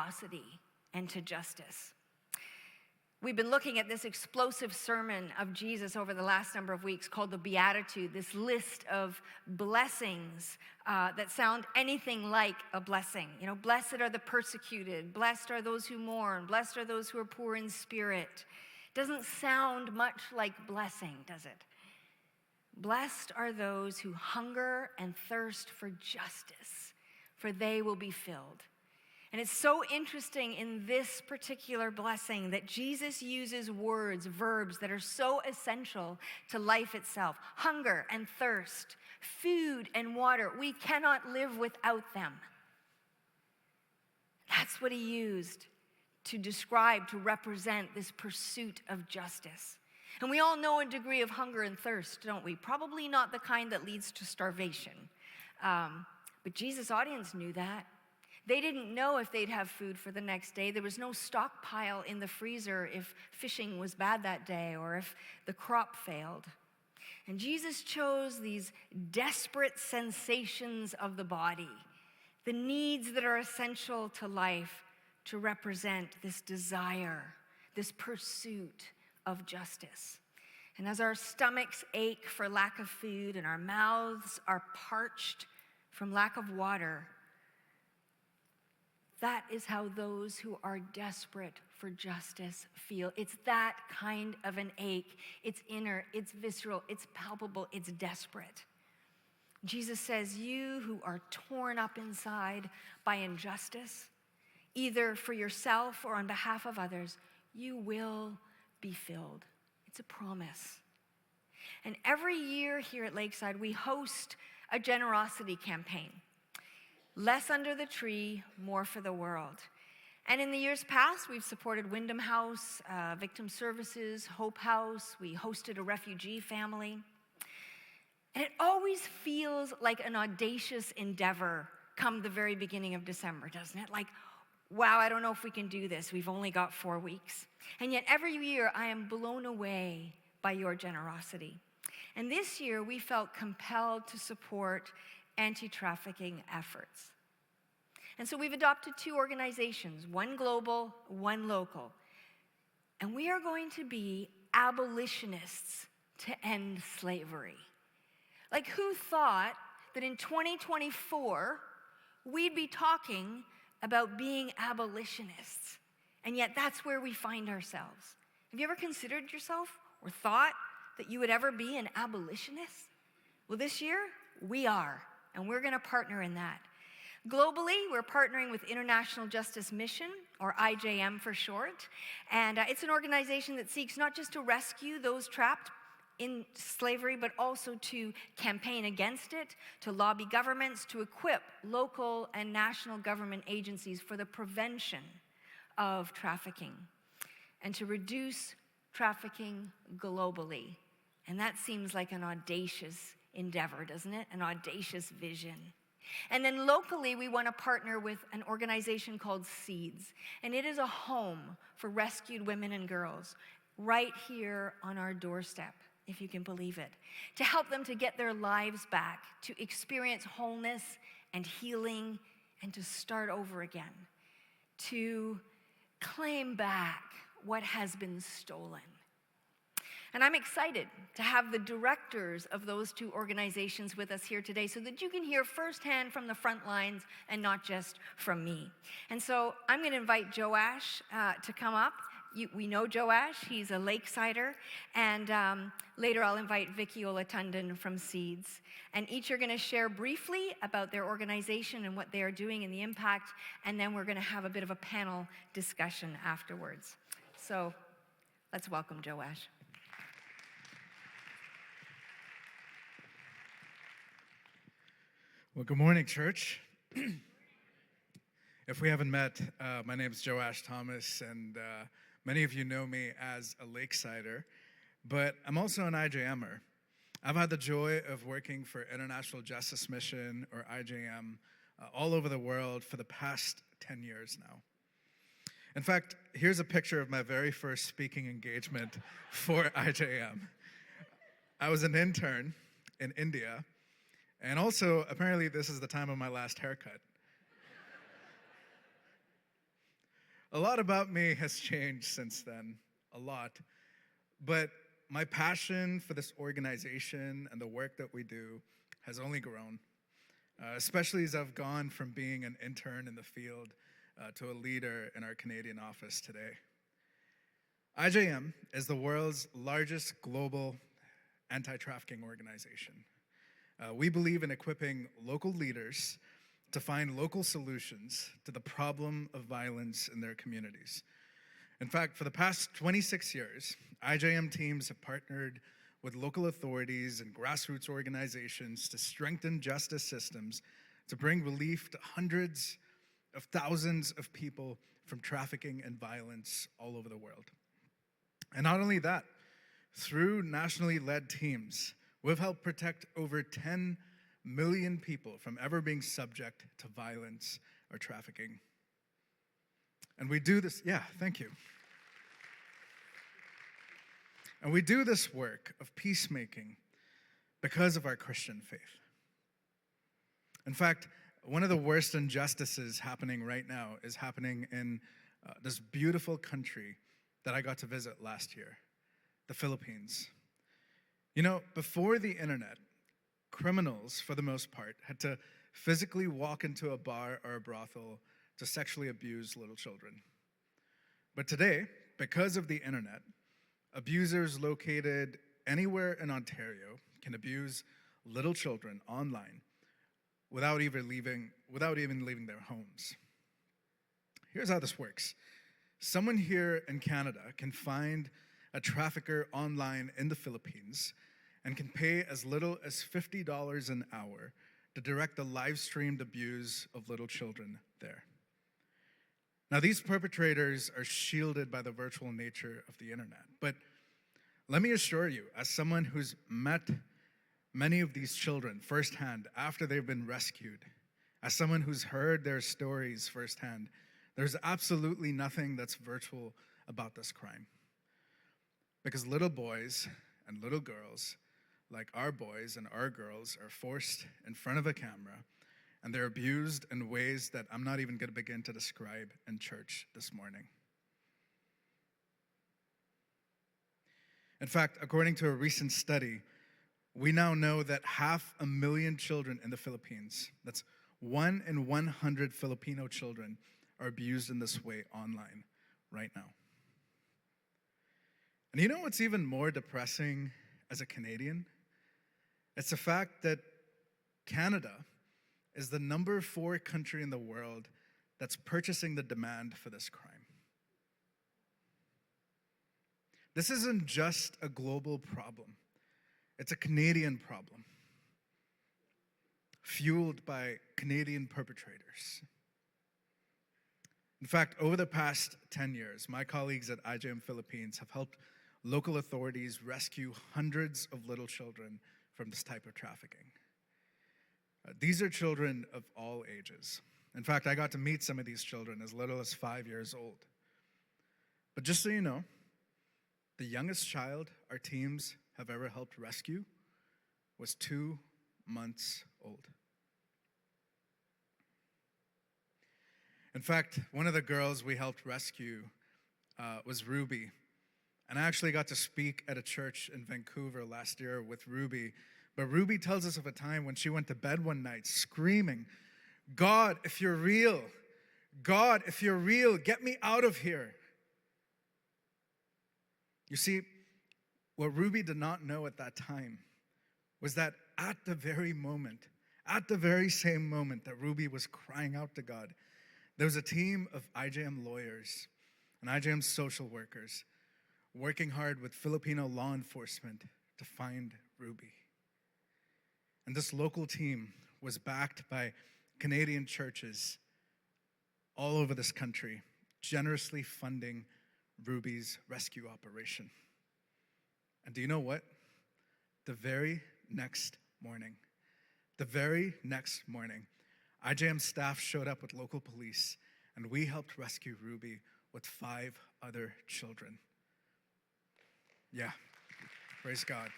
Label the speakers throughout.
Speaker 1: generosity and to justice. We've been looking at this explosive sermon of Jesus over the last number of weeks called the Beatitude, this list of blessings that sound anything like a blessing. You know, blessed are the persecuted, blessed are those who mourn, blessed are those who are poor in spirit. Doesn't sound much like blessing, does it? Blessed are those who hunger and thirst for justice, for they will be filled. And it's so interesting in this particular blessing that Jesus uses words, verbs that are so essential to life itself. Hunger and thirst, food and water. We cannot live without them. That's what he used to describe, to represent this pursuit of justice. And we all know a degree of hunger and thirst, don't we? Probably not the kind that leads to starvation. But Jesus' audience knew that. They didn't know if they'd have food for the next day. There was no stockpile in the freezer if fishing was bad that day or if the crop failed. And Jesus chose these desperate sensations of the body, the needs that are essential to life, to represent this desire, this pursuit of justice. And as our stomachs ache for lack of food and our mouths are parched from lack of water, that is how those who are desperate for justice feel. It's that kind of an ache. It's inner, it's visceral, it's palpable, it's desperate. Jesus says, you who are torn up inside by injustice, either for yourself or on behalf of others, you will be filled. It's a promise. And every year here at Lakeside, we host a generosity campaign. Less under the tree, more for the world. And in the years past, we've supported Wyndham House, Victim Services, Hope House. We hosted a refugee family. And it always feels like an audacious endeavor come the very beginning of December, doesn't it? Like, wow, I don't know if we can do this. We've only got 4 weeks. And yet every year I am blown away by your generosity. And this year we felt compelled to support anti-trafficking efforts. And so we've adopted 2 organizations, one global, one local. And we are going to be abolitionists to end slavery. Like, who thought that in 2024 we'd be talking about being abolitionists? And yet that's where we find ourselves. Have you ever considered yourself or thought that you would ever be an abolitionist? Well, this year we are. And we're going to partner in that. Globally, we're partnering with International Justice Mission, or IJM for short. And it's an organization that seeks not just to rescue those trapped in slavery, but also to campaign against it, to lobby governments, to equip local and national government agencies for the prevention of trafficking, and to reduce trafficking globally. And that seems like an audacious endeavor, doesn't it? An audacious vision. And then locally, we want to partner with an organization called Seeds. And it is a home for rescued women and girls right here on our doorstep, if you can believe it, to help them to get their lives back, to experience wholeness and healing, and to start over again, to claim back what has been stolen. And I'm excited to have the directors of those 2 organizations with us here today so that you can hear firsthand from the front lines and not just from me. And so I'm going to invite Joash to come up. We know Joash, he's a Lakesider. And later I'll invite Vicky Olatundan from Seeds. And each are going to share briefly about their organization and what they are doing and the impact. And then we're going to have a bit of a panel discussion afterwards. So let's welcome Joash.
Speaker 2: Well, good morning, church. If we haven't met, my name is Joash Thomas, and many of you know me as a Lakesider, but I'm also an IJMer. I've had the joy of working for International Justice Mission, or IJM, all over the world for the past 10 years now. In fact, here's a picture of my very first speaking engagement for IJM. I was an intern in India. And also, apparently, this is the time of my last haircut. A lot about me has changed since then, a lot. But my passion for this organization and the work that we do has only grown, especially as I've gone from being an intern in the field to a leader in our Canadian office today. IJM is the world's largest global anti-trafficking organization. We believe in equipping local leaders to find local solutions to the problem of violence in their communities. In fact, for the past 26 years, IJM teams have partnered with local authorities and grassroots organizations to strengthen justice systems to bring relief to hundreds of thousands of people from trafficking and violence all over the world. And not only that, through nationally led teams, we've helped protect over 10 million people from ever being subject to violence or trafficking. And we do this, thank you. And we do this work of peacemaking because of our Christian faith. In fact, one of the worst injustices happening right now is happening in this beautiful country that I got to visit last year, the Philippines. You know, before the internet, criminals, for the most part, had to physically walk into a bar or a brothel to sexually abuse little children. But today, because of the internet, abusers located anywhere in Ontario can abuse little children online without even leaving their homes. Here's how this works. Someone here in Canada can find a trafficker online in the Philippines and can pay as little as $50 an hour to direct the live-streamed abuse of little children there. Now, these perpetrators are shielded by the virtual nature of the internet, but let me assure you, as someone who's met many of these children firsthand after they've been rescued, as someone who's heard their stories firsthand, there's absolutely nothing that's virtual about this crime. Because little boys and little girls, like our boys and our girls, are forced in front of a camera, and they're abused in ways that I'm not even going to begin to describe in church this morning. In fact, according to a recent study, we now know that 500,000 children in the Philippines, that's 1 in 100 Filipino children, are abused in this way online right now. And you know what's even more depressing as a Canadian? It's the fact that Canada is the number 4 country in the world that's purchasing the demand for this crime. This isn't just a global problem. It's a Canadian problem, fueled by Canadian perpetrators. In fact, over the past 10 years, my colleagues at IJM Philippines have helped local authorities rescue hundreds of little children from this type of trafficking. These are children of all ages. In fact, I got to meet some of these children as little as 5 years old. But just so you know, the youngest child our teams have ever helped rescue was 2 months old. In fact, one of the girls we helped rescue was Ruby. And I actually got to speak at a church in Vancouver last year with Ruby. But Ruby tells us of a time when she went to bed one night screaming, "God, if you're real, God, if you're real, get me out of here." You see, what Ruby did not know at that time was that at the very same moment that Ruby was crying out to God, there was a team of IJM lawyers and IJM social workers working hard with Filipino law enforcement to find Ruby. And this local team was backed by Canadian churches all over this country, generously funding Ruby's rescue operation. And do you know what? The very next morning, IJM staff showed up with local police, and we helped rescue Ruby with 5 other children. Yeah, praise God.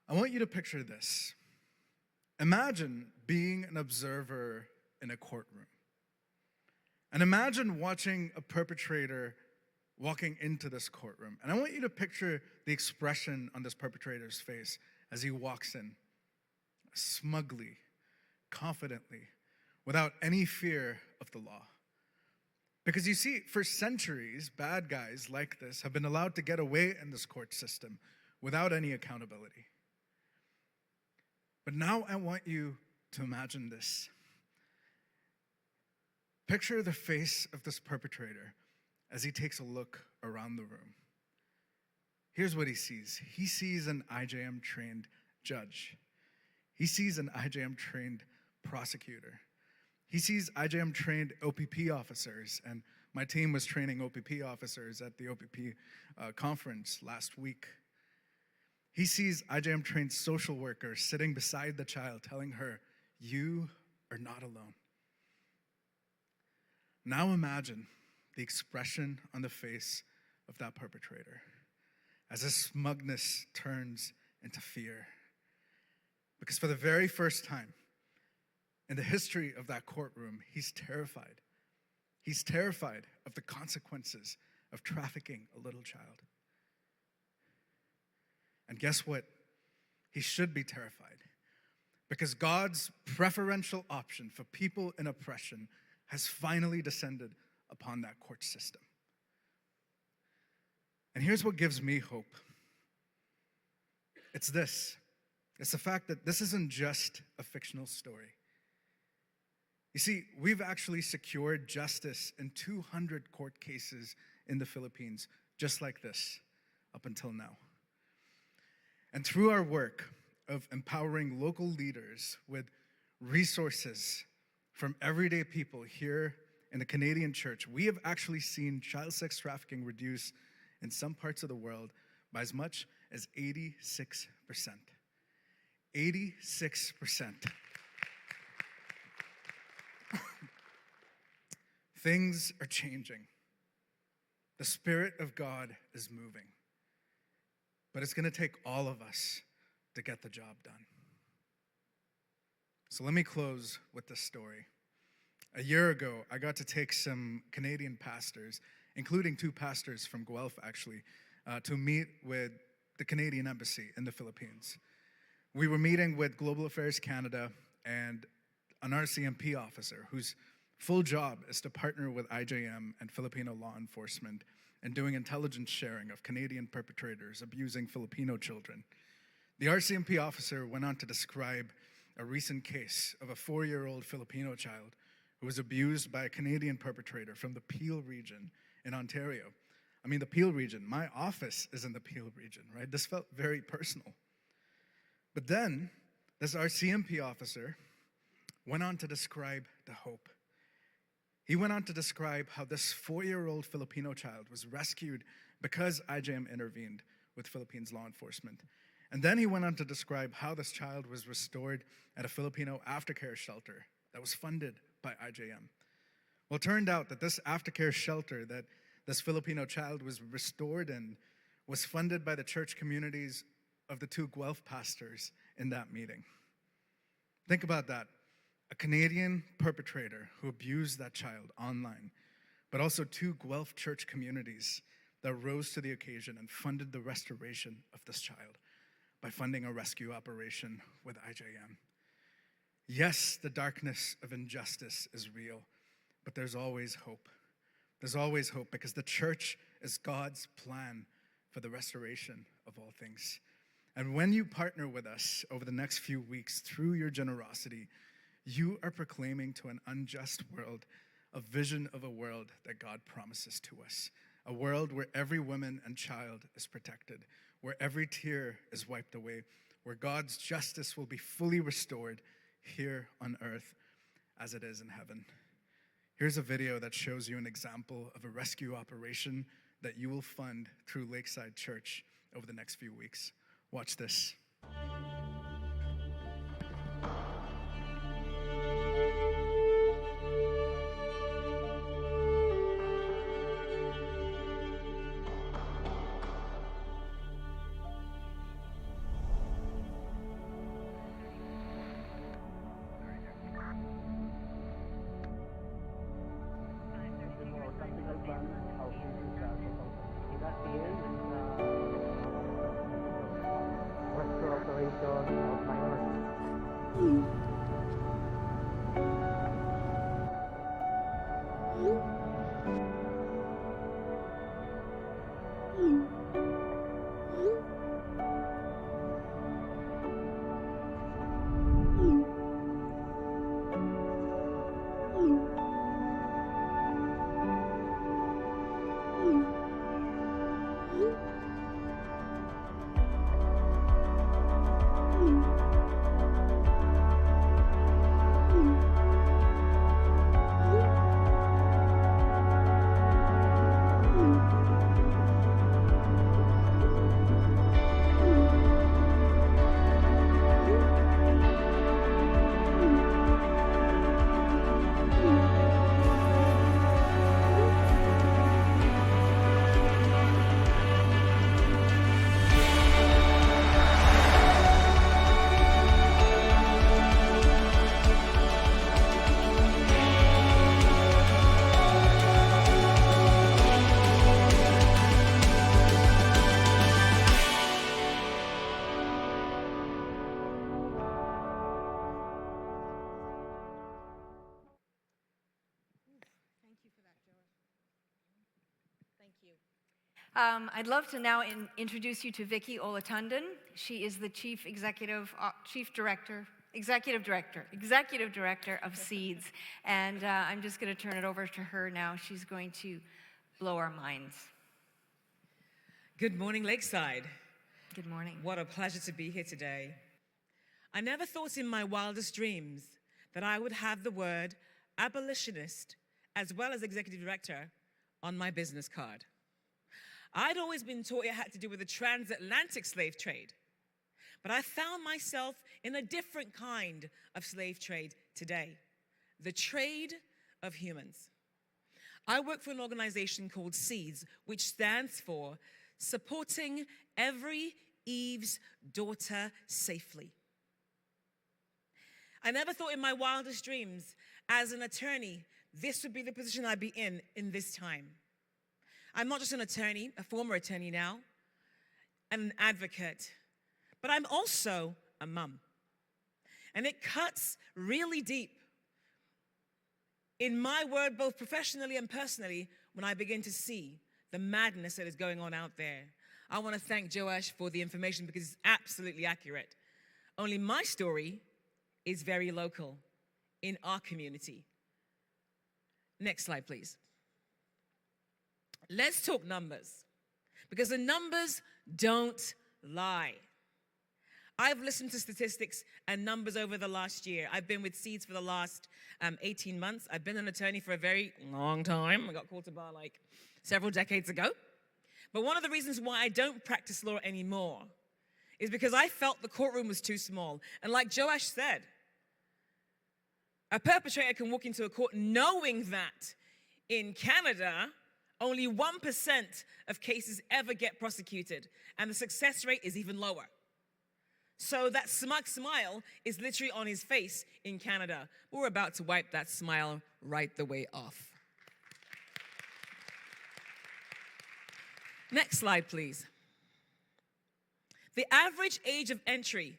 Speaker 2: I want you to picture this. Imagine being an observer in a courtroom. And imagine watching a perpetrator walking into this courtroom. And I want you to picture the expression on this perpetrator's face as he walks in, smugly, confidently, without any fear of the law. Because you see, for centuries, bad guys like this have been allowed to get away in this court system without any accountability. But now I want you to imagine this. Picture the face of this perpetrator as he takes a look around the room. Here's what he sees. He sees an IJM-trained judge. He sees an IJM-trained prosecutor. He sees IJM-trained OPP officers, and my team was training OPP officers at the OPP conference last week. He sees IJM-trained social workers sitting beside the child, telling her, "You are not alone." Now imagine the expression on the face of that perpetrator as his smugness turns into fear. Because for the very first time in the history of that courtroom, he's terrified. He's terrified of the consequences of trafficking a little child. And guess what? He should be terrified. Because God's preferential option for people in oppression has finally descended upon that court system. And here's what gives me hope. It's this. It's the fact that this isn't just a fictional story. You see, we've actually secured justice in 200 court cases in the Philippines, just like this, up until now. And through our work of empowering local leaders with resources from everyday people here in the Canadian church, we have actually seen child sex trafficking reduce in some parts of the world by as much as 86%. 86%. Things are changing. The Spirit of God is moving. But it's going to take all of us to get the job done. So let me close with this story. A year ago, I got to take some Canadian pastors, including 2 pastors from Guelph actually, to meet with the Canadian Embassy in the Philippines. We were meeting with Global Affairs Canada and an RCMP officer whose full job is to partner with IJM and Filipino law enforcement and doing intelligence sharing of Canadian perpetrators abusing Filipino children. The RCMP officer went on to describe a recent case of a 4-year-old Filipino child who was abused by a Canadian perpetrator from the Peel region in Ontario. I mean, the Peel region, my office is in the Peel region, right? This felt very personal. But then, this RCMP officer went on to describe the hope. He went on to describe how this 4-year-old Filipino child was rescued because IJM intervened with Philippines law enforcement. And then he went on to describe how this child was restored at a Filipino aftercare shelter that was funded by IJM. Well, it turned out that this aftercare shelter that this Filipino child was restored in was funded by the church communities of the 2 Guelph pastors in that meeting. Think about that. A Canadian perpetrator who abused that child online, but also 2 Guelph church communities that rose to the occasion and funded the restoration of this child by funding a rescue operation with IJM. Yes, the darkness of injustice is real, but there's always hope. There's always hope because the church is God's plan for the restoration of all things. And when you partner with us over the next few weeks through your generosity, you are proclaiming to an unjust world a vision of a world that God promises to us. A world where every woman and child is protected, where every tear is wiped away, where God's justice will be fully restored here on earth as it is in heaven. Here's a video that shows you an example of a rescue operation that you will fund through Lakeside Church over the next few weeks. Watch this.
Speaker 3: how he is that is restoration of minorities.
Speaker 1: I'd love to now introduce you to Vicki Olatundan. She is the executive director of Seeds, and I'm just going to turn it over to her now. She's going to blow our minds.
Speaker 4: Good morning, Lakeside.
Speaker 1: Good morning.
Speaker 4: What a pleasure to be here today. I never thought in my wildest dreams that I would have the word abolitionist as well as executive director on my business card. I'd always been taught it had to do with the transatlantic slave trade, but I found myself in a different kind of slave trade today, the trade of humans. I work for an organization called Seeds, which stands for Supporting Every Eve's Daughter Safely. I never thought in my wildest dreams, as an attorney, this would be the position I'd be in this time. I'm not just an attorney, a former attorney now, and an advocate, but I'm also a mum. And it cuts really deep in my world, both professionally and personally, when I begin to see the madness that is going on out there. I want to thank Joash for the information because it's absolutely accurate. Only my story is very local in our community. Next slide, please. Let's talk numbers, because the numbers don't lie. I've listened to statistics and numbers over the last year. I've been with Seeds for the last 18 months. I've been an attorney for a very long time. I got called to bar like several decades ago. But one of the reasons why I don't practice law anymore is because I felt the courtroom was too small. And like Joash said, a perpetrator can walk into a court knowing that in Canada, only 1% of cases ever get prosecuted, and the success rate is even lower. So that smug smile is literally on his face in Canada. We're about to wipe that smile right the way off. Next slide, please. The average age of entry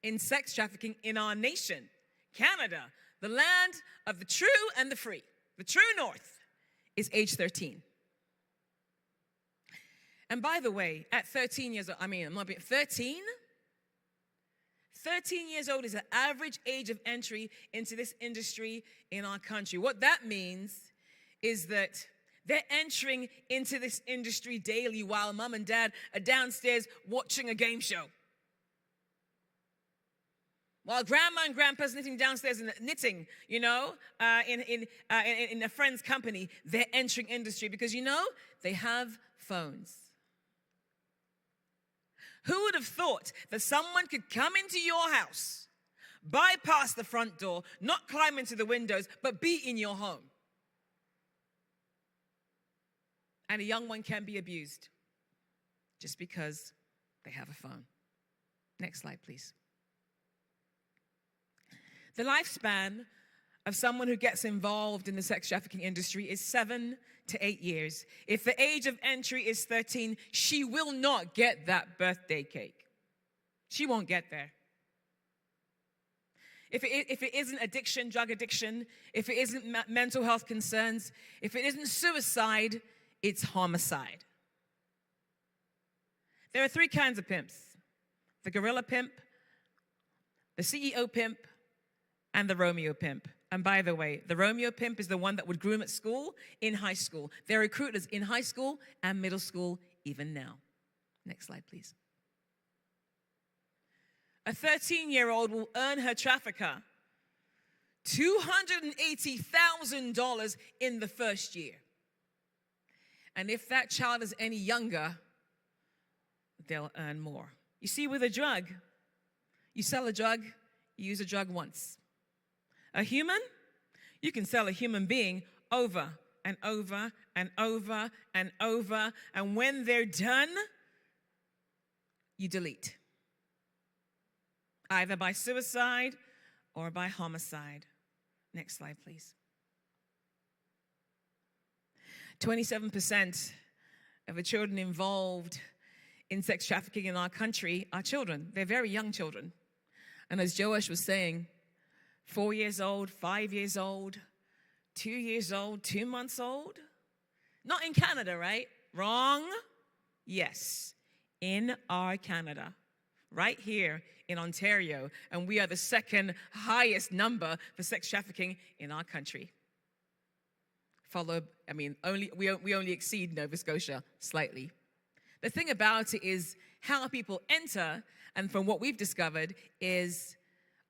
Speaker 4: in sex trafficking in our nation, Canada, the land of the true and the free, the true north, is age 13. And by the way, at 13 years old, 13 years old is the average age of entry into this industry in our country. What that means is that they're entering into this industry daily while mom and dad are downstairs watching a game show. While grandma and grandpa's knitting downstairs and knitting, in a friend's company, they're entering industry because, they have phones. Who would have thought that someone could come into your house, bypass the front door, not climb into the windows, but be in your home? And a young one can be abused just because they have a phone. Next slide, please. The lifespan of someone who gets involved in the sex trafficking industry is 7 to 8 years. If the age of entry is 13, she will not get that birthday cake. She won't get there. If it isn't addiction, drug addiction, if it isn't mental health concerns, if it isn't suicide, it's homicide. There are 3 kinds of pimps: the gorilla pimp, the CEO pimp, and the Romeo pimp. And by the way, the Romeo pimp is the one that would groom at school, in high school. They're recruiters in high school and middle school even now. Next slide, please. A 13-year-old will earn her trafficker $280,000 in the first year. And if that child is any younger, they'll earn more. You see, with a drug, you sell a drug, you use a drug once. A human, you can sell a human being over and over and over and over, and when they're done, you delete. Either by suicide or by homicide. Next slide, please. 27% of the children involved in sex trafficking in our country are children. They're very young children. And as Joash was saying, 4 years old, 5 years old, 2 years old, 2 months old. Not in Canada, right? Wrong. Yes, in our Canada. Right here in Ontario, and we are the second highest number for sex trafficking in our country. We only exceed Nova Scotia slightly. The thing about it is how people enter, and from what we've discovered is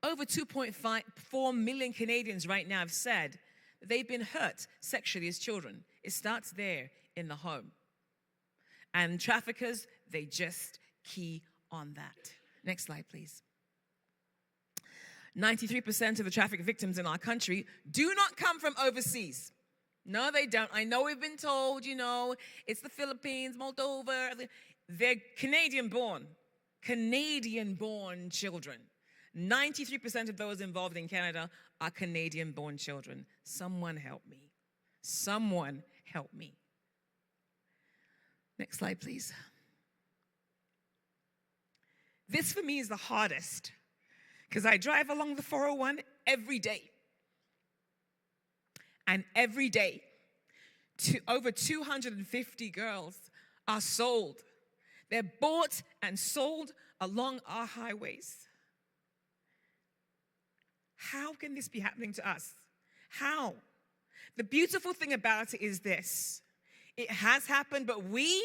Speaker 4: over 2.4 million Canadians right now have said that they've been hurt sexually as children. It starts there in the home. And traffickers, they just key on that. Next slide, please. 93% of the traffic victims in our country do not come from overseas. No, they don't. I know we've been told, it's the Philippines, Moldova. They're Canadian-born. Canadian-born children. 93% of those involved in Canada are Canadian-born children. Someone help me. Someone help me. Next slide, please. This for me is the hardest because I drive along the 401 every day. And every day, over 250 girls are sold. They're bought and sold along our highways. How can this be happening to us? How? The beautiful thing about it is this. It has happened, but we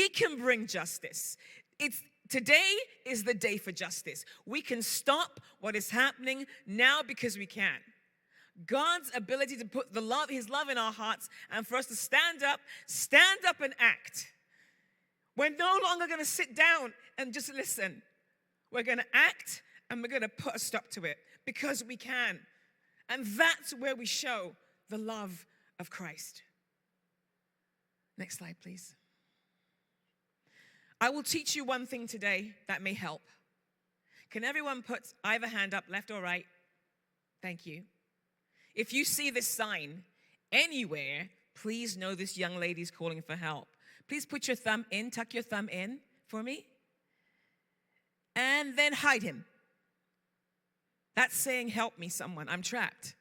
Speaker 4: can bring justice. Today is the day for justice. We can stop what is happening now because we can. God's ability to put His love in our hearts and for us to stand up and act. We're no longer going to sit down and just listen. We're going to act and we're going to put a stop to it because we can. And that's where we show the love of Christ. Next slide, please. I will teach you one thing today that may help. Can everyone put either hand up, left or right? Thank you. If you see this sign anywhere, please know this young lady's calling for help. Please put your thumb in, tuck your thumb in for me. And then hide him. That's saying, help me, someone. I'm trapped.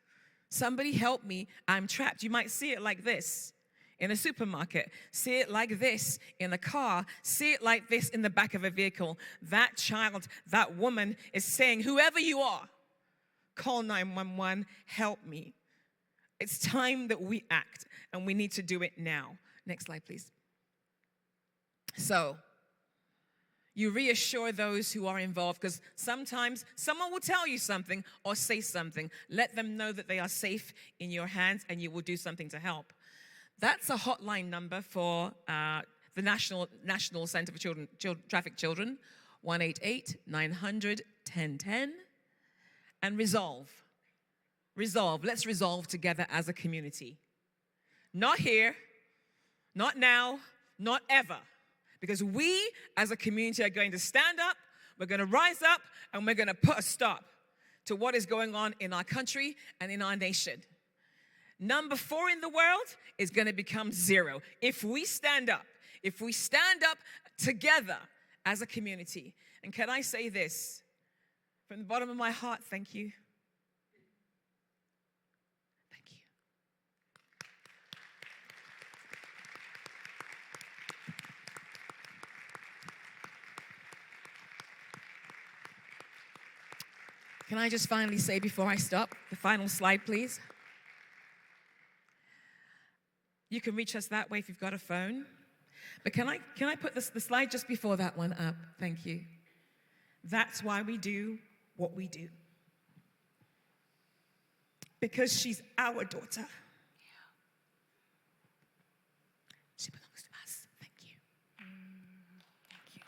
Speaker 4: Somebody help me. I'm trapped. You might see it like this in a supermarket. See it like this in a car. See it like this in the back of a vehicle. That child, that woman is saying, whoever you are, call 911, help me. It's time that we act, and we need to do it now. Next slide, please. So, you reassure those who are involved, because sometimes someone will tell you something or say something. Let them know that they are safe in your hands, and you will do something to help. That's a hotline number for the National Center for Trafficked Children, 188-900-1010. And resolve. Let's resolve together as a community. Not here, not now, not ever. Because we as a community are going to stand up, we're going to rise up, and we're going to put a stop to what is going on in our country and in our nation. Number 4 in the world is going to become 0 if we stand up together as a community. And can I say this from the bottom of my heart? Thank you. Thank you. Can I just finally say before I stop, the final slide, please? You can reach us that way if you've got a phone. But can I put the slide just before that one up? Thank you. That's why we do what we do. Because she's our daughter. She belongs to us. Thank you.
Speaker 1: Thank you.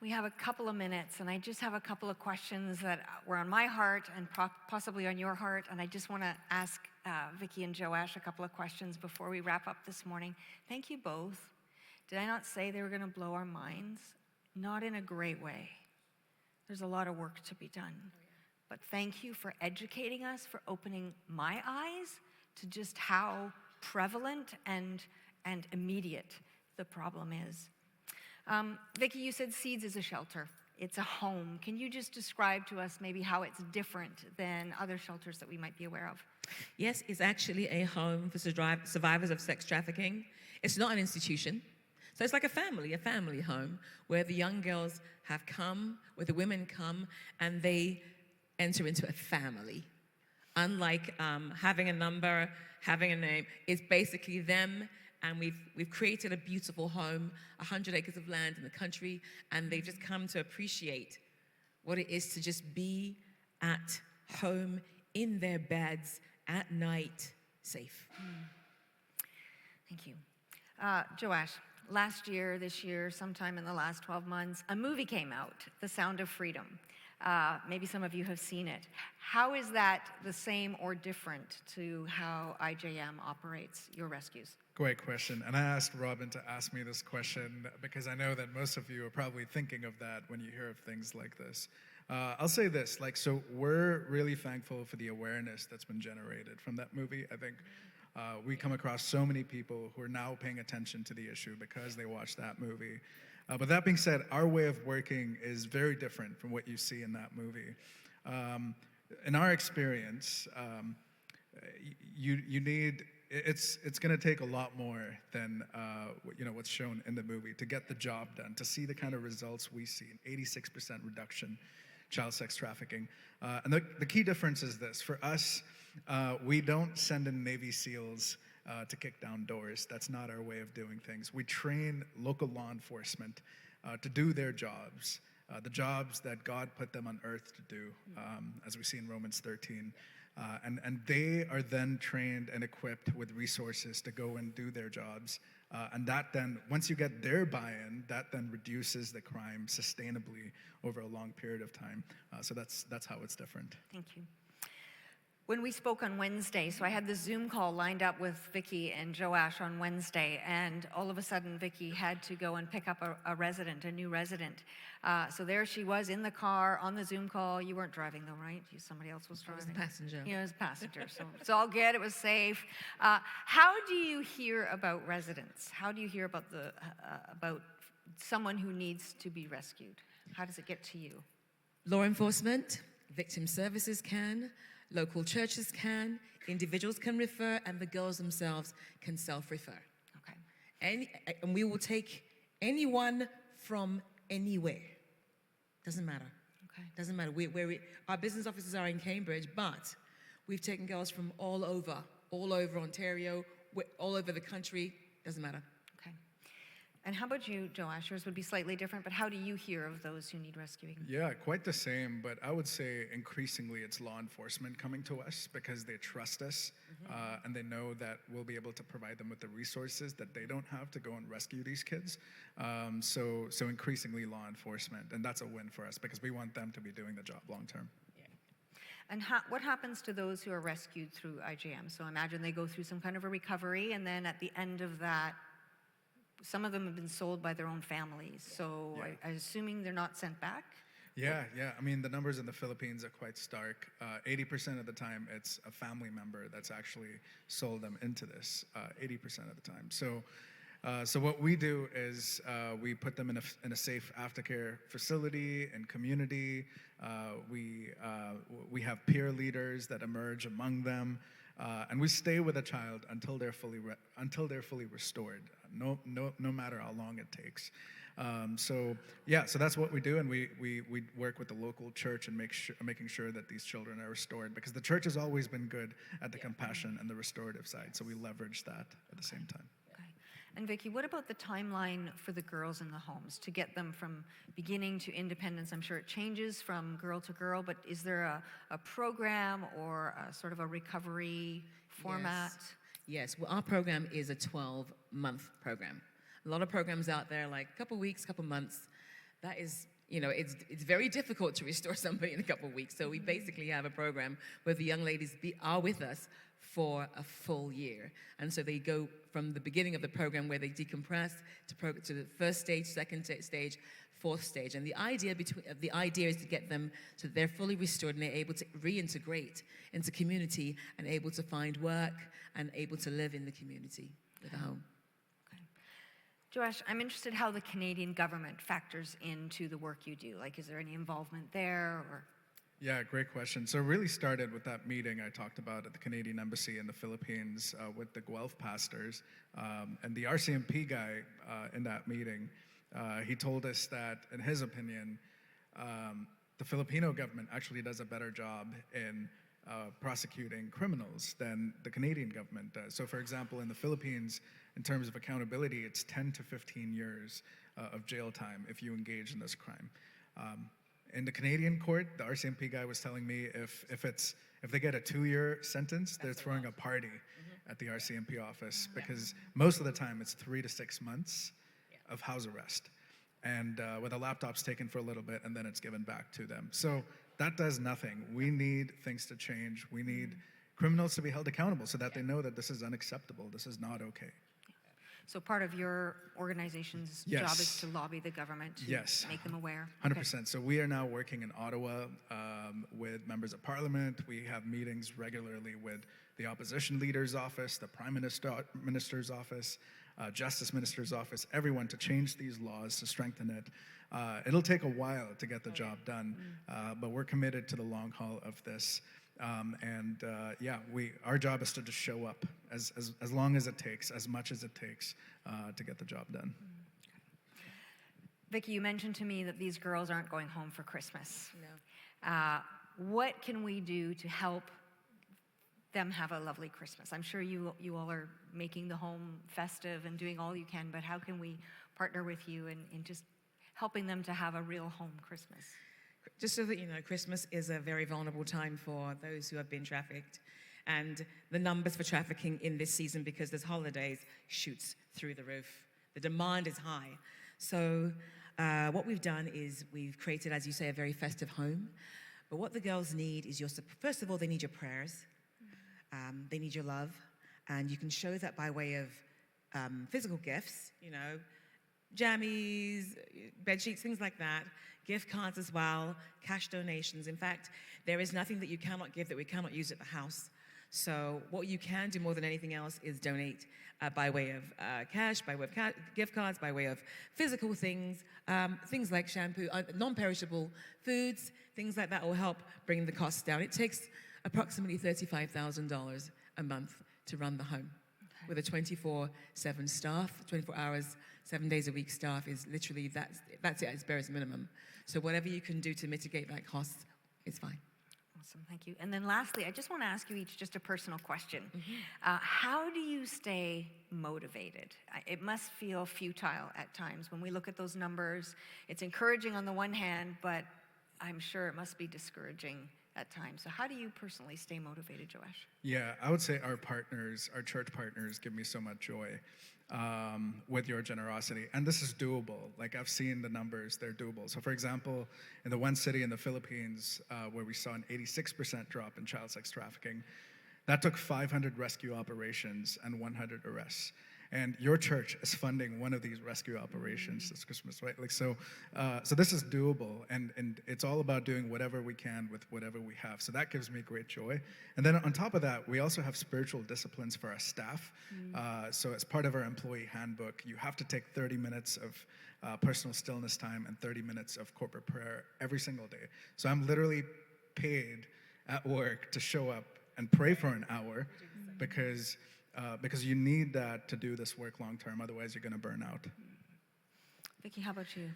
Speaker 1: We have a couple of minutes, and I just have a couple of questions that were on my heart and possibly on your heart, and I just want to ask Vicki and Joash a couple of questions before we wrap up this morning. Thank you both. Did I not say they were going to blow our minds? Not in a great way. There's a lot of work to be done. But thank you for educating us, for opening my eyes to just how prevalent and immediate the problem is. Vicki, you said Seeds is a shelter. It's a home. Can you just describe to us maybe how it's different than other shelters that we might be aware of?
Speaker 4: Yes, it's actually a home for survivors of sex trafficking. It's not an institution. So it's like a family home where the young girls have come, where the women come, and they enter into a family. Unlike having a number, having a name, it's basically them, and we've created a beautiful home, 100 acres of land in the country, and they've just come to appreciate what it is to just be at home in their beds at night, safe.
Speaker 1: Thank you. Joash, last year, this year, sometime in the last 12 months, a movie came out, The Sound of Freedom. Maybe some of you have seen it. How is that the same or different to how IJM operates your rescues?
Speaker 2: Great question. And I asked Robin to ask me this question because I know that most of you are probably thinking of that when you hear of things like this. I'll say this, so we're really thankful for the awareness that's been generated from that movie. I think we come across so many people who are now paying attention to the issue because they watched that movie. But that being said, our way of working is very different from what you see in that movie. In our experience, you need, it's going to take a lot more than what's shown in the movie to get the job done, to see the kind of results we see, an 86% reduction child sex trafficking. And the key difference is this. For us, we don't send in Navy SEALs to kick down doors. That's not our way of doing things. We train local law enforcement to do their jobs, the jobs that God put them on earth to do, as we see in Romans 13. And they are then trained and equipped with resources to go and do their jobs. And that then, once you get their buy-in, that then reduces the crime sustainably over a long period of time. So that's how it's different.
Speaker 1: Thank you. When we spoke on Wednesday, so I had the Zoom call lined up with Vicki and Joash on Wednesday, and all of a sudden Vicki had to go and pick up a new resident. So there she was in the car on the Zoom call. You weren't driving though, right? Somebody else was driving.
Speaker 4: I was a passenger.
Speaker 1: Yeah, I was a passenger, so it's all good. It was safe. How do you hear about residents? How do you hear about about someone who needs to be rescued? How does it get to you?
Speaker 4: Law enforcement, victim services can. Local churches can, individuals can refer, and the girls themselves can self-refer.
Speaker 1: Okay.
Speaker 4: And we will take anyone from anywhere. Doesn't matter.
Speaker 1: Okay.
Speaker 4: Doesn't matter. Our business offices are in Cambridge, but we've taken girls from all over Ontario, all over the country. Doesn't matter.
Speaker 1: Okay. And how about you, Joash? Yours would be slightly different, but how do you hear of those who need rescuing?
Speaker 2: Yeah, quite the same, but I would say increasingly it's law enforcement coming to us because they trust us and they know that we'll be able to provide them with the resources that they don't have to go and rescue these kids. So increasingly law enforcement, and that's a win for us because we want them to be doing the job long term.
Speaker 1: And what happens to those who are rescued through IJM? So imagine they go through some kind of a recovery, and then at the end of that, some of them have been sold by their own families. So I'm assuming they're not sent back?
Speaker 2: Yeah. I mean, the numbers in the Philippines are quite stark. 80% of the time, it's a family member that's actually sold them into this. 80% of the time. So what we do is we put them in a safe aftercare facility and community. We have peer leaders that emerge among them, and we stay with a child until they're fully restored. No matter how long it takes. So that's what we do, and we work with the local church and making sure that these children are restored, because the church has always been good at the compassion and the restorative side. So we leverage that at the same time.
Speaker 1: And Vicki, what about the timeline for the girls in the homes to get them from beginning to independence? I'm sure it changes from girl to girl, but is there a program or a sort of a recovery format?
Speaker 4: Yes. Well, our program is a 12-month program. A lot of programs out there, like a couple weeks, couple months, that is, it's very difficult to restore somebody in a couple of weeks. So we basically have a program where the young ladies are with us for a full year. And so they go from the beginning of the program where they decompress to the first stage, second stage, fourth stage. And the idea is to get them so that they're fully restored and they're able to reintegrate into community and able to find work and able to live in the community with a home.
Speaker 1: Joash, I'm interested how the Canadian government factors into the work you do. Like, is there any involvement there? Or?
Speaker 2: Yeah, great question. So it really started with that meeting I talked about at the Canadian Embassy in the Philippines with the Guelph pastors. And the RCMP guy in that meeting, he told us that, in his opinion, the Filipino government actually does a better job in prosecuting criminals than the Canadian government does. So for example, in the Philippines, in terms of accountability, it's 10 to 15 years of jail time if you engage in this crime. In the Canadian court, the RCMP guy was telling me if they get a 2-year sentence, they're throwing a party at the RCMP office, because most of the time it's 3 to 6 months of house arrest, and with the laptops taken for a little bit and then it's given back to them. So that does nothing. We need things to change. We need criminals to be held accountable so that they know that this is unacceptable. This is not okay.
Speaker 1: So part of your organization's job is to lobby the government to make them aware?
Speaker 2: 100%. So we are now working in Ottawa with members of parliament. We have meetings regularly with the opposition leader's office, the prime minister's office, justice minister's office, everyone, to change these laws, to strengthen it. It'll take a while to get the job done, but we're committed to the long haul of this. Our job is to just show up as long as it takes, as much as it takes to get the job done.
Speaker 1: Vicki, you mentioned to me that these girls aren't going home for Christmas.
Speaker 4: No.
Speaker 1: What can we do to help them have a lovely Christmas? I'm sure you all are making the home festive and doing all you can, but how can we partner with you in just helping them to have a real home Christmas?
Speaker 4: Just so that you know, Christmas is a very vulnerable time for those who have been trafficked. And the numbers for trafficking in this season, because there's holidays, shoots through the roof. The demand is high. So what we've done is we've created, as you say, a very festive home. But what the girls need is first of all, they need your prayers. They need your love. And you can show that by way of physical gifts, jammies, bed sheets, things like that. Gift cards as well, cash donations. In fact, there is nothing that you cannot give that we cannot use at the house. So what you can do more than anything else is donate by way of cash, by way of gift cards, by way of physical things, things like shampoo, non-perishable foods, things like that will help bring the costs down. It takes approximately $35,000 a month to run the home. With a 24/7 staff, 24 hours, 7 days a week staff is literally, that's it, it's bare minimum. So whatever you can do to mitigate that cost, it's fine.
Speaker 1: Awesome, thank you. And then lastly, I just want to ask you each just a personal question. How do you stay motivated? It must feel futile at times when we look at those numbers. It's encouraging on the one hand, but I'm sure it must be discouraging at times. So how do you personally stay motivated, Joash?
Speaker 2: Yeah, I would say our church partners give me so much joy with your generosity. And this is doable. Like, I've seen the numbers, they're doable. So for example, in the one city in the Philippines where we saw an 86% drop in child sex trafficking, that took 500 rescue operations and 100 arrests. and your church is funding one of these rescue operations this Christmas, right? Like, so this is doable, and it's all about doing whatever we can with whatever we have. So that gives me great joy. And then on top of that, we also have spiritual disciplines for our staff. So as part of our employee handbook, you have to take 30 minutes of personal stillness time and 30 minutes of corporate prayer every single day. So I'm literally paid at work to show up and pray for an hour because you need that to do this work long term. Otherwise, you're going to burn out.
Speaker 1: Vicki, how about you?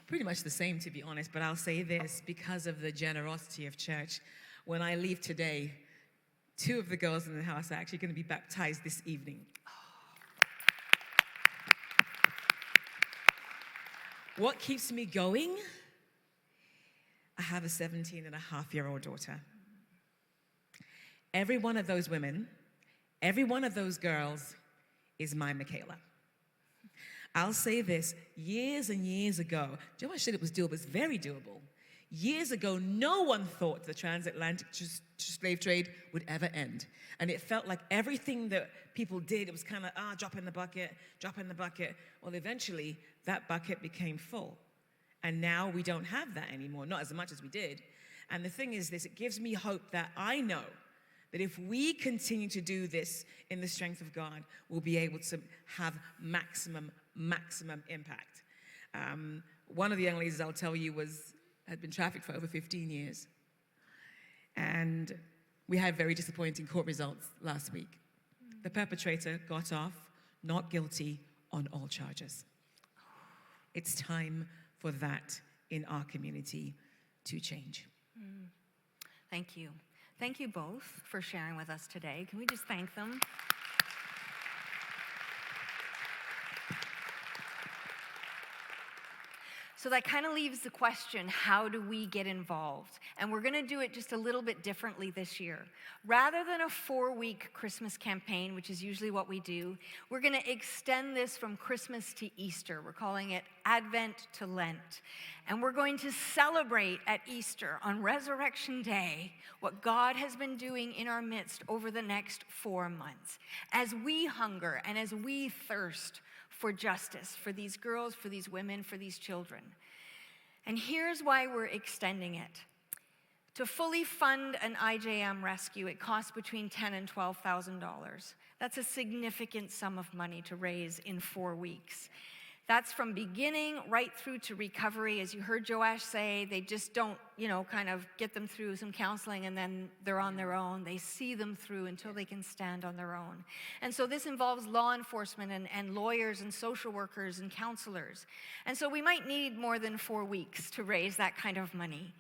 Speaker 4: Pretty much the same, to be honest, but I'll say this, because of the generosity of church, when I leave today, 2 of the girls in the house are actually going to be baptized this evening. What keeps me going? I have a 17-and-a-half-year-old daughter. Every one of those women, every one of those girls is my Michaela. I'll say this, years and years ago, Joash said it was doable, it's very doable. Years ago, no one thought the transatlantic slave trade would ever end. And it felt like everything that people did, it was kind of, drop in the bucket, drop in the bucket. Well, eventually, that bucket became full. And now we don't have that anymore, not as much as we did. And the thing is this, it gives me hope that I know that if we continue to do this in the strength of God, we'll be able to have maximum impact. One of the young ladies I'll tell you had been trafficked for over 15 years. And we had very disappointing court results last week. The perpetrator got off not guilty on all charges. It's time for that in our community to change.
Speaker 1: Thank you. Thank you both for sharing with us today. Can we just thank them? So that kind of leaves the question, how do we get involved? And we're going to do it just a little bit differently this year. Rather than a 4-week Christmas campaign, which is usually what we do, we're going to extend this from Christmas to Easter. We're calling it Advent to Lent. And we're going to celebrate at Easter on Resurrection Day what God has been doing in our midst over the next 4 months. As we hunger and as we thirst for justice, for these girls, for these women, for these children. And here's why we're extending it. To fully fund an IJM rescue, it costs between $10,000 and $12,000. That's a significant sum of money to raise in 4 weeks. That's from beginning right through to recovery. As you heard Joash say, they just don't, kind of get them through some counseling and then they're on their own. They see them through until they can stand on their own. And so this involves law enforcement and lawyers and social workers and counselors. And so we might need more than 4 weeks to raise that kind of money.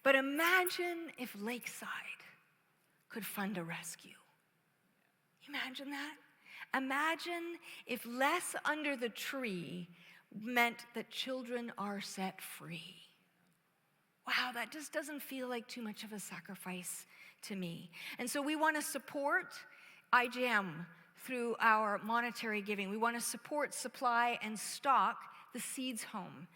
Speaker 1: But imagine if Lakeside could fund a rescue. Imagine that. Imagine if less under the tree meant that children are set free. Wow, that just doesn't feel like too much of a sacrifice to me. And so we want to support IJM through our monetary giving. We want to support, supply, and stock the Seeds Home.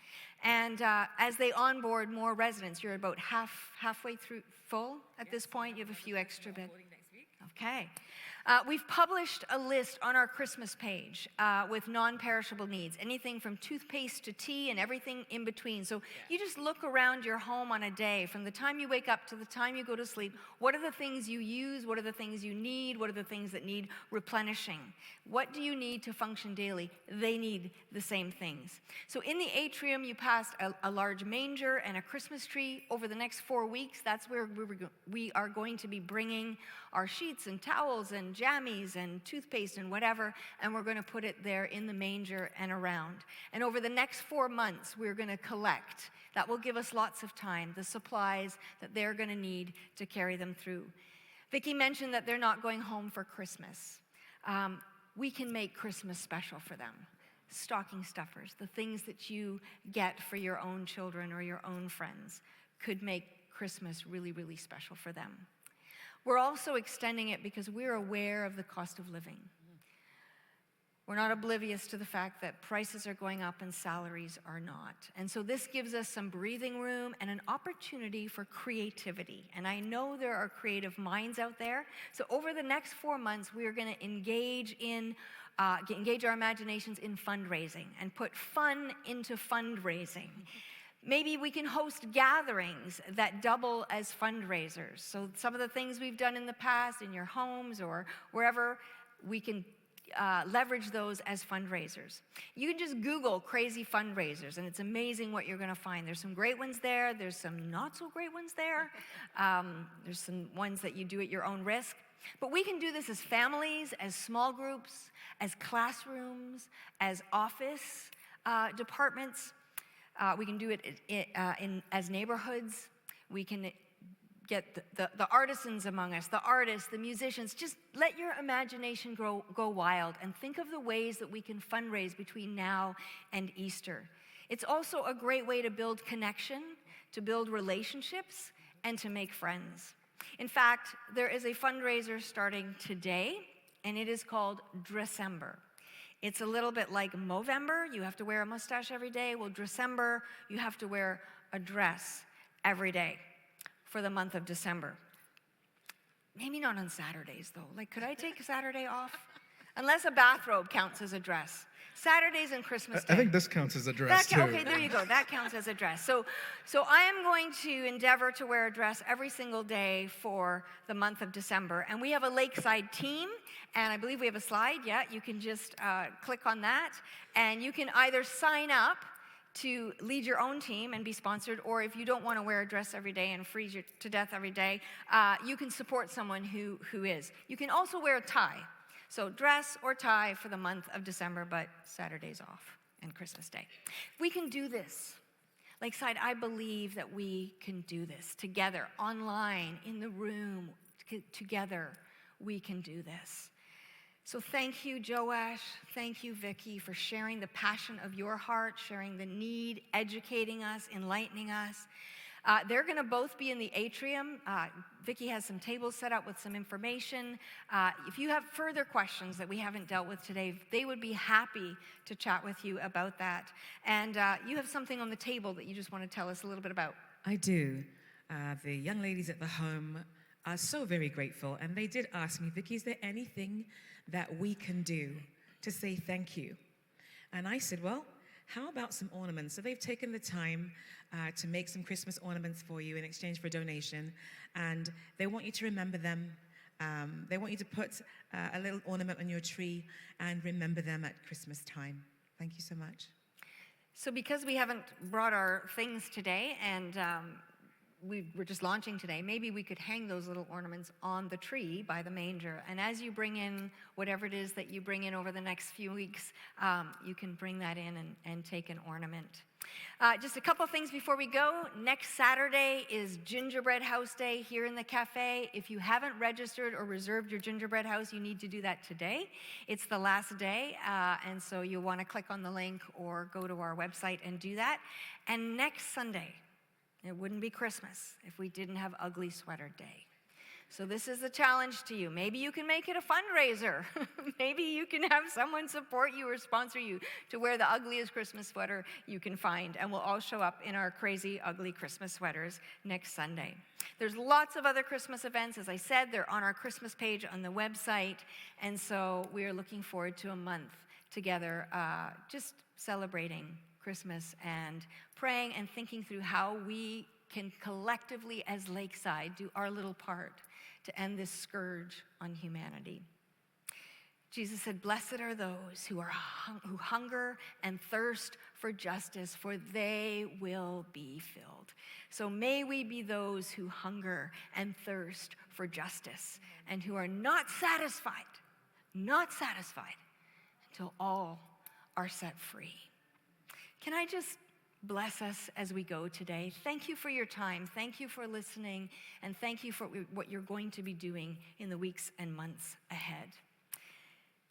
Speaker 1: And as they onboard more residents, you're about halfway through full at this point. You have a few extra bits. Okay. We've published a list on our Christmas page with non-perishable needs, anything from toothpaste to tea and everything in between. So you just look around your home on a day, from the time you wake up to the time you go to sleep. What are the things you use? What are the things you need? What are the things that need replenishing? What do you need to function daily? They need the same things. So in the atrium, you passed a large manger and a Christmas tree. Over the next 4 weeks, that's where we are going to be bringing our sheets and towels and jammies and toothpaste and whatever, and we're going to put it there in the manger and around. And over the next 4 months, we're going to collect. That will give us lots of time, the supplies that they're going to need to carry them through. Vicki mentioned that they're not going home for Christmas. We can make Christmas special for them. Stocking stuffers, the things that you get for your own children or your own friends, could make Christmas really, really special for them. We're also extending it because we're aware of the cost of living. We're not oblivious to the fact that prices are going up and salaries are not. And so this gives us some breathing room and an opportunity for creativity. And I know there are creative minds out there. So over the next 4 months, we are going to engage our imaginations in fundraising and put fun into fundraising. Maybe we can host gatherings that double as fundraisers. So some of the things we've done in the past in your homes or wherever, we can leverage those as fundraisers. You can just Google crazy fundraisers, and it's amazing what you're going to find. There's some great ones there. There's some not so great ones there. There's some ones that you do at your own risk. But we can do this as families, as small groups, as classrooms, as office departments. We can do it as neighborhoods. We can get the artisans among us, the artists, the musicians. Just let your imagination go wild and think of the ways that we can fundraise between now and Easter. It's also a great way to build connection, to build relationships, and to make friends. In fact, there is a fundraiser starting today, and it is called December. It's a little bit like Movember. You have to wear a mustache every day. Well, December, you have to wear a dress every day for the month of December. Maybe not on Saturdays, though. Like, could I take Saturday off? Unless a bathrobe counts as a dress. Saturdays and Christmas Day.
Speaker 2: I think this counts as a dress, too.
Speaker 1: Okay, there you go. That counts as a dress. So I am going to endeavor to wear a dress every single day for the month of December. And we have a Lakeside team, and I believe we have a slide. Yeah, you can just click on that. And you can either sign up to lead your own team and be sponsored, or if you don't want to wear a dress every day and freeze you to death every day, you can support someone who is. You can also wear a tie. So dress or tie for the month of December, but Saturday's off and Christmas Day. We can do this. Lakeside, I believe that we can do this together, online, in the room, together. We can do this. So thank you, Joash. Thank you, Vicki, for sharing the passion of your heart, sharing the need, educating us, enlightening us. They're going to both be in the atrium. Vicki has some tables set up with some information. If you have further questions that we haven't dealt with today, they would be happy to chat with you about that. And you have something on the table that you just want to tell us a little bit about.
Speaker 4: I do. The young ladies at the home are so very grateful, and they did ask me, Vicki, is there anything that we can do to say thank you? And I said, well, how about some ornaments? So they've taken the time to make some Christmas ornaments for you in exchange for a donation, and they want you to remember them. They want you to put a little ornament on your tree and remember them at Christmas time. Thank you so much.
Speaker 1: So because we haven't brought our things today, and we're just launching today, maybe we could hang those little ornaments on the tree by the manger. And as you bring in whatever it is that you bring in over the next few weeks, you can bring that in and take an ornament. Just a couple things before we go. Next Saturday is Gingerbread House Day here in the cafe. If you haven't registered or reserved your gingerbread house, you need to do that today. It's the last day, and so you'll want to click on the link or go to our website and do that. And next Sunday, it wouldn't be Christmas if we didn't have Ugly Sweater Day. So this is a challenge to you. Maybe you can make it a fundraiser. Maybe you can have someone support you or sponsor you to wear the ugliest Christmas sweater you can find. And we'll all show up in our crazy, ugly Christmas sweaters next Sunday. There's lots of other Christmas events. As I said, they're on our Christmas page on the website. And so we are looking forward to a month together just celebrating Christmas and praying and thinking through how we can collectively as Lakeside do our little part to end this scourge on humanity. Jesus said, "Blessed are those who hunger and thirst for justice, for they will be filled." So may we be those who hunger and thirst for justice and who are not satisfied until all are set free. Can I just bless us as we go today? Thank you for your time. Thank you for listening. And thank you for what you're going to be doing in the weeks and months ahead.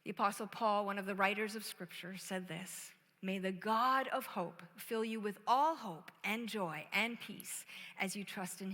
Speaker 1: The Apostle Paul, one of the writers of Scripture, said this: "May the God of hope fill you with all hope and joy and peace as you trust in him."